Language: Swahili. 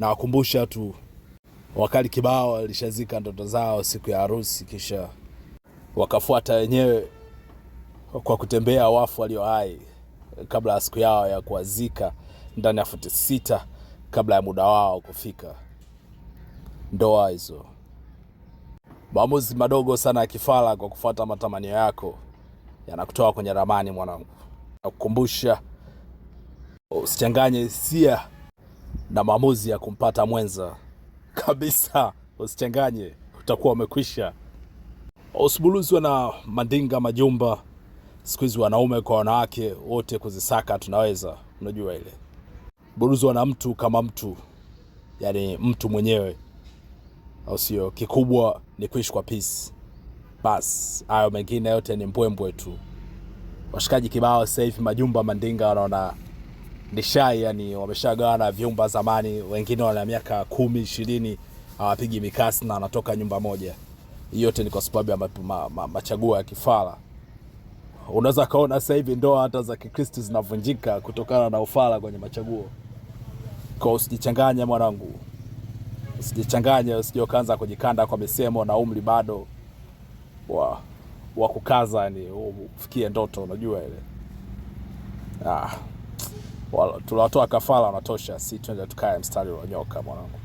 Na wakumbusha tu wakali kibao walishazika ndoto zao siku ya harusi, kisha wakafuata wenyewe kwa kutembea wafu walio hai kabla ya siku yao ya kuwazika ndani ya futi 6 kabla ya muda wao kufika. Ndoa hizo, maamuzi madogo sana ya kifala kwa kufuata matamanio yako yanakutoa kwenye ramani mwanangu. Nakukumbusha usichanganye hisia na maamuzi ya kumpata mwenza kabisa. Usichanganye, utakuwa umekwisha. Usibuluzwe na mandinga majumba. Siku hizi wanaume kwa wanawake wote kuzisaka tunaweza, unajua ile. Buluzwa na mtu kama mtu, yani mtu mwenyewe, au sio? Kikubwa ni kuishi kwa peace. Bas, hayo mengine yote ni mbwembwe tu. Washikaji kibao sasa hivi majumba mandinga wanaona ni shai, yani wameshagawana vyumba zamani, wengine wana miaka 10, 20 hawapigi mikasi na wanatoka nyumba moja. Yote ni kwa sababu ya machaguo ya kifala. Unaweza kaona sasa hivi ndoa hata za Kikristo zinavunjika kutokana na ufala kwenye machaguo. Kwa usijichanganye mwanangu. Usijichanganye, usije ukaanza kujikanda kwa misemo na umri bado wa kukaza, yani ufikie ndoto, unajua ile. Tulatoa kafara wanatosha, si twende tukae mstari wa nyoka mwanangu.